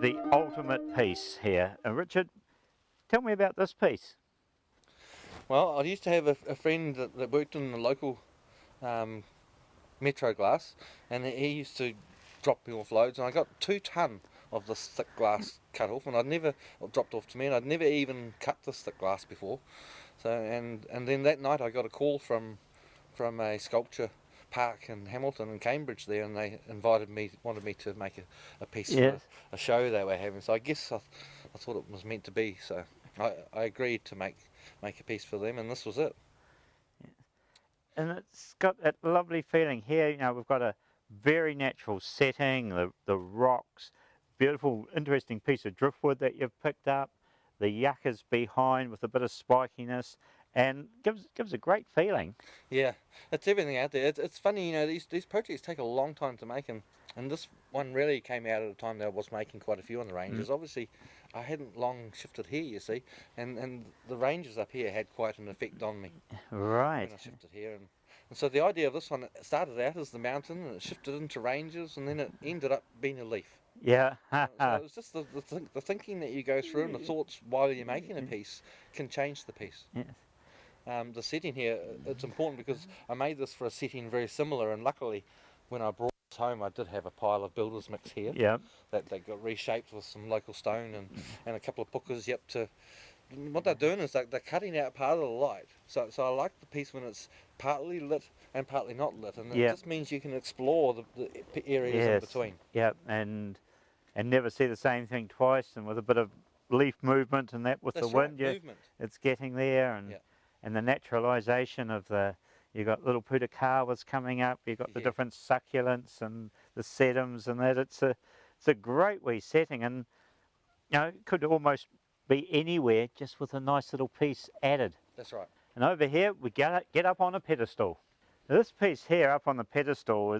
the ultimate piece here. Richard, tell me about this piece. Well, I used to have a friend that worked in the local Metro Glass, and he used to drop me off loads, and I got 2 tonne of this thick glass cut off, and I'd never dropped off to me, and I'd never even cut this thick glass before. So and then that night I got a call from a sculpture park in Hamilton and Cambridge there, and they wanted me to make a piece Yes. for a show they were having. So I guess I thought it was meant to be. So I agreed to make a piece for them, and this was it. And it's got that lovely feeling here. You know, we've got a very natural setting, the rocks, beautiful, interesting piece of driftwood that you've picked up, the yuccas behind with a bit of spikiness, and gives a great feeling. Yeah, it's everything out there. It's funny, you know, these projects take a long time to make, and this one really came out at a time that I was making quite a few on the ranges. Obviously, I hadn't long shifted here, you see, and the ranges up here had quite an effect on me. Right. When I shifted here, and so the idea of this one, it started out as the mountain, and it shifted into ranges, and then it ended up being a leaf. Yeah. So it was just the thinking that you go through and the thoughts while you're making a piece can change the piece. Yes. The setting here, it's important because I made this for a setting very similar, and luckily when I brought this home I did have a pile of builder's mix here. Yeah. That got reshaped with some local stone and a couple of pukas. Yep. What they're doing is they're cutting out part of the light. So I like the piece when it's partly lit and partly not lit, and it just means you can explore the areas in between. Yeah, and never see the same thing twice, and with a bit of leaf movement and that with That's the wind, right, movement. It's getting there, and the naturalisation of you've got little putakawas coming up, you've got the different succulents and the sedums and that. It's a great wee setting, and you know, it could almost be anywhere just with a nice little piece added. That's right. And over here we get up on a pedestal. Now, this piece here up on the pedestal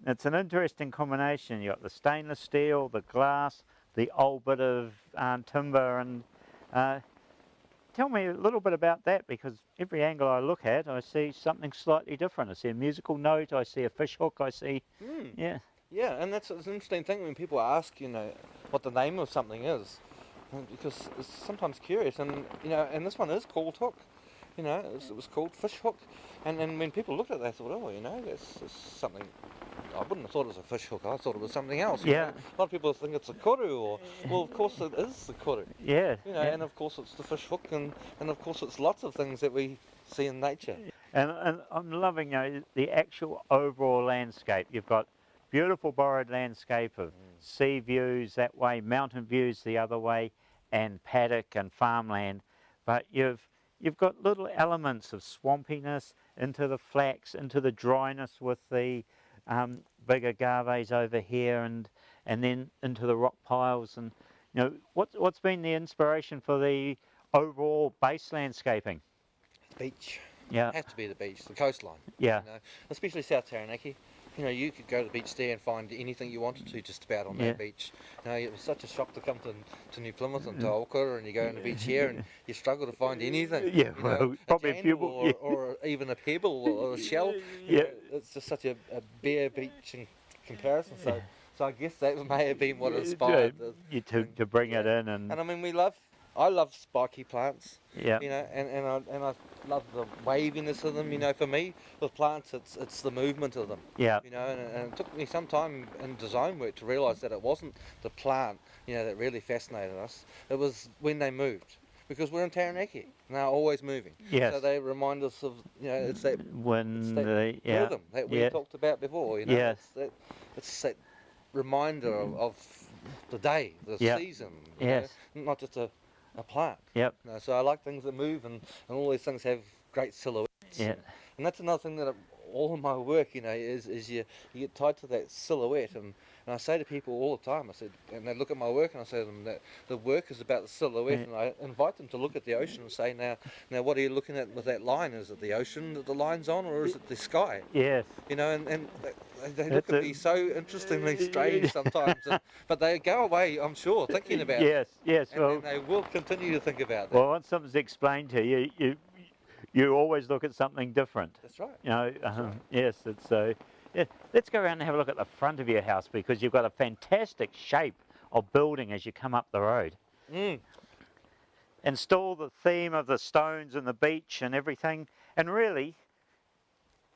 it's an interesting combination. You've got the stainless steel, the glass, the old bit of timber, and tell me a little bit about that, because every angle I look at I see something slightly different. I see a musical note, I see a fish hook, I see, Yeah, and it's an interesting thing when people ask, you know, what the name of something is, because it's sometimes curious, and you know, and this one is called Hook. You know, it was called Fish Hook, and when people looked at that, they thought, oh, you know, that's something. I wouldn't have thought it was a fish hook. I thought it was something else. You know? A lot of people think it's a koru, or well, of course it is the koru. Yeah. You know, and of course it's the fish hook, and of course it's lots of things that we see in nature. And I'm loving, you know, the actual overall landscape. You've got beautiful borrowed landscape of sea views that way, mountain views the other way, and paddock and farmland, but you've got little elements of swampiness into the flax, into the dryness with the big agaves over here, and then into the rock piles. And you know, what's been the inspiration for the overall base landscaping? Beach. Yeah. It has to be the beach, the coastline. Yeah. You know, especially South Taranaki. You know, you could go to the beach there and find anything you wanted to just about on that beach. You know, it was such a shock to come to New Plymouth and to Aokura, and you go on the beach here and you struggle to find anything. Yeah, well, probably a few, or even a pebble or a shell. Yeah. It's just such a bare beach in comparison. So I guess that may have been what inspired you to bring it in. And I mean, I love spiky plants. Yeah. You know, and I love the waviness of them. You know, for me, with plants, it's the movement of them. Yeah. You know, and it took me some time in design work to realise that it wasn't the plant, you know, that really fascinated us. It was when they moved, because we're in Taranaki and they're always moving. Yes. So they remind us of, you know, it's that rhythm that we talked about before. You know, yes. It's that reminder of the day, the season. Yes. You know, not just a plant. Yep. You know, so I like things that move, and all these things have great silhouettes. Yeah. And that's another thing that all of my work, you know, is you get tied to that silhouette, and I say to people all the time, I said, and they look at my work, and I say to them that the work is about the silhouette, and I invite them to look at the ocean and say, now what are you looking at with that line? Is it the ocean that the line's on, or is it the sky? Yes. You know, and they look at me so interestingly strange sometimes, but they go away, I'm sure, thinking about it. Yes, and they will continue to think about that. Well, once something's explained to you, you always look at something different. That's right. You know, right. Yes, it's so. Yeah, let's go around and have a look at the front of your house, because you've got a fantastic shape of building as you come up the road. Mm. Install the theme of the stones and the beach and everything, and really,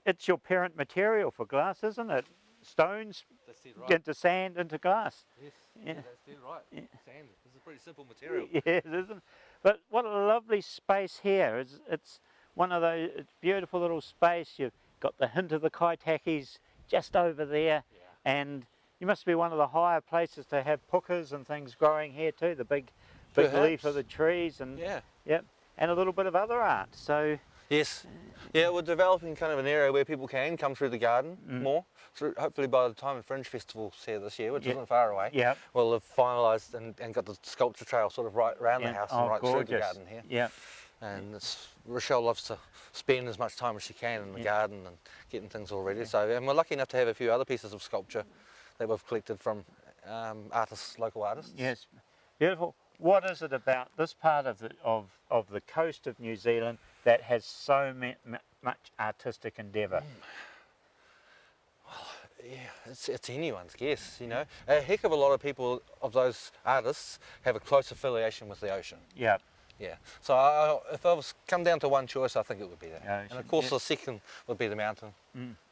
it's your parent material for glass, isn't it? Stones That's dead right. into sand into glass. Yes, Yeah. that's dead right. Yeah. Sand. This is a pretty simple material. Yes, isn't it? But what a lovely space here. It's one of those, it's beautiful little space. You've got the hint of the kaitakis just over there, and you must be one of the higher places to have pukas and things growing here too, the big leaf of the trees, and yep, and a little bit of other art. So yes, yeah, we're developing kind of an area where people can come through the garden more. So hopefully by the time the Fringe Festival's here this year, which isn't far away, we'll have finalised and got the sculpture trail sort of right around the house and right through the garden here. Yeah. And Rochelle loves to spend as much time as she can in the garden and getting things all ready. So, and we're lucky enough to have a few other pieces of sculpture that we've collected from artists, local artists. Yes, beautiful. What is it about this part of the coast of New Zealand that has so much artistic endeavour? Yeah, it's anyone's guess, you know. A heck of a lot of people, of those artists, have a close affiliation with the ocean. Yeah. Yeah. So if I was come down to one choice, I think it would be that. Ocean, and of course the second would be the mountain.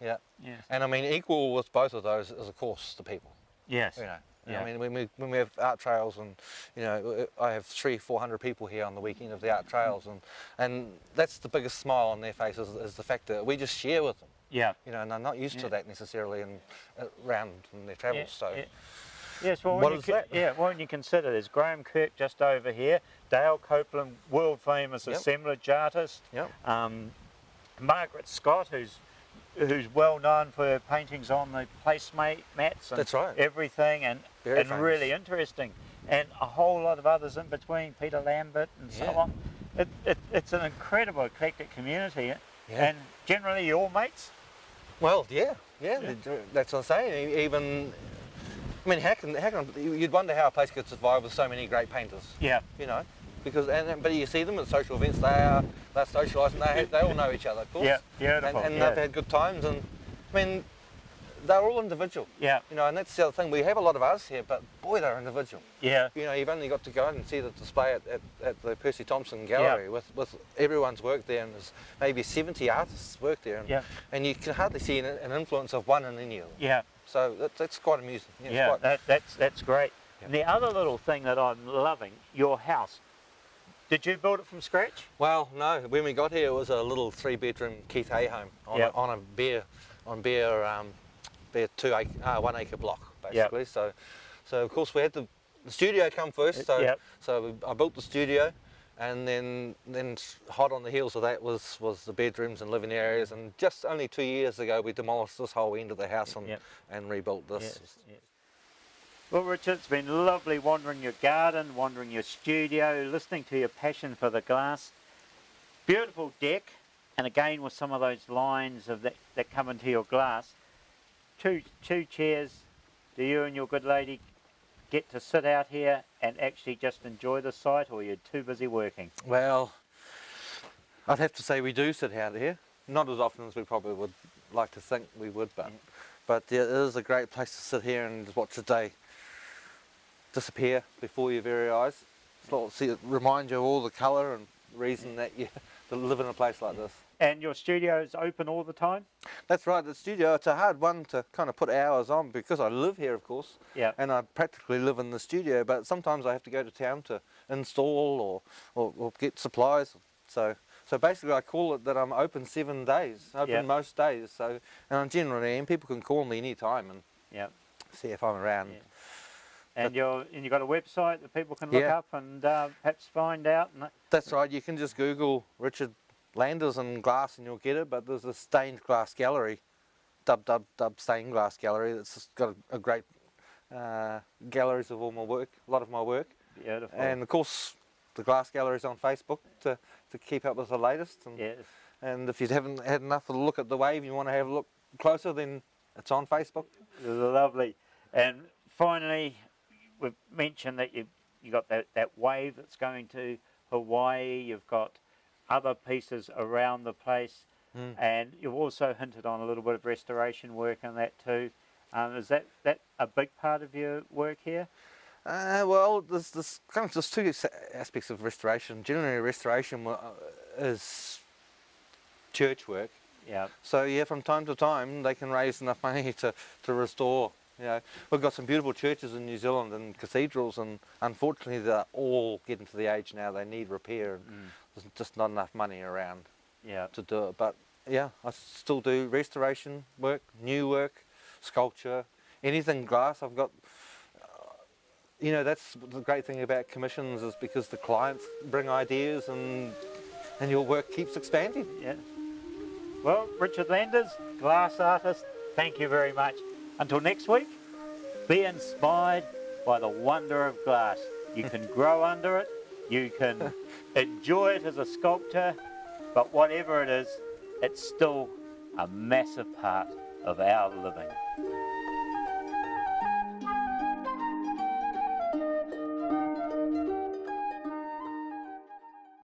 Yeah. Yes. And I mean, equal with both of those is of course the people. Yes. You know. Yeah. I mean, when we have art trails, and you know, I have 300-400 people here on the weekend of the art trails, and that's the biggest smile on their faces is the fact that we just share with them. Yeah. You know, and they're not used to that necessarily around in their travels. So. Yeah. Yes, well, What is that? Yeah, well, when you consider there's Graham Kirk just over here, Dale Copeland, world famous assemblage artist, Margaret Scott, who's well known for her paintings on the placemats and everything, and really interesting, and a whole lot of others in between, Peter Lambert and so on. It's an incredible eclectic community, and generally you're all mates. Well, yeah, that's what I'm saying. Even, I mean, how can you'd wonder how a place could survive with so many great painters? Yeah, you know, because but you see them at social events. They're socialising. They all know each other, of course. Yeah, beautiful. And they've had good times, and I mean, they're all individual. Yeah, you know, and that's the other thing. We have a lot of artists here, but boy, they're individual. Yeah, you know, you've only got to go out and see the display at the Percy Thompson Gallery with everyone's work there, and there's maybe 70 artists work there, and you can hardly see an influence of one in any of them. Yeah. So that's quite amusing. That's great. Yeah. And the other little thing that I'm loving, your house. Did you build it from scratch? Well, no. When we got here, it was a little 3-bedroom Keith Hay home on a bare 1 acre block, basically. So of course we had the studio come first. So I built the studio, and then hot on the heels of that was the bedrooms and living areas. And just only 2 years ago, we demolished this whole end of the house and rebuilt this. Yes. Well, Richard, it's been lovely wandering your garden, wandering your studio, listening to your passion for the glass. Beautiful deck, and again with some of those lines of that come into your glass. Two chairs. Do you and your good lady get to sit out here and actually just enjoy the sight, or you're too busy working? Well, I'd have to say we do sit out here. Not as often as we probably would like to think we would, but it is a great place to sit here and watch the day disappear before your very eyes. It reminds you of all the colour and reason that you live in a place like this. And your studio is open all the time? That's right, the studio, it's a hard one to kind of put hours on because I live here, of course, and I practically live in the studio, but sometimes I have to go to town to install or get supplies. So basically I call it that I'm open 7 days, most days, and I'm generally, and people can call me any time and see if I'm around. Yeah. And you've got a website that people can look up and perhaps find out? That's right, you can just Google Richard Landers and glass and you'll get it, but there's a stained glass gallery, dub stained glass gallery, that's just got a great galleries of all my work, a lot of my work. Beautiful. And of course the glass gallery's on Facebook to keep up with the latest. And if you haven't had enough of a look at the wave, you want to have a look closer, then it's on Facebook. Lovely. And finally, we've mentioned that you got that wave that's going to Hawaii, you've got other pieces around the place, and you've also hinted on a little bit of restoration work on that too. Is that a big part of your work here? Well, there's kind of just two aspects of restoration. Generally, restoration is church work. Yeah. So yeah, from time to time they can raise enough money to restore. You know, we've got some beautiful churches in New Zealand and cathedrals, and unfortunately they're all getting to the age now they need repair, and there's just not enough money around Yeah. to do it. But yeah, I still do restoration work, new work, sculpture, anything glass. I've got, you know, that's the great thing about commissions, is because the clients bring ideas, and your work keeps expanding. Yeah. Well, Richard Landers, glass artist, thank you very much. Until next week, be inspired by the wonder of glass. You can grow under it, you can enjoy it as a sculptor, but whatever it is, it's still a massive part of our living.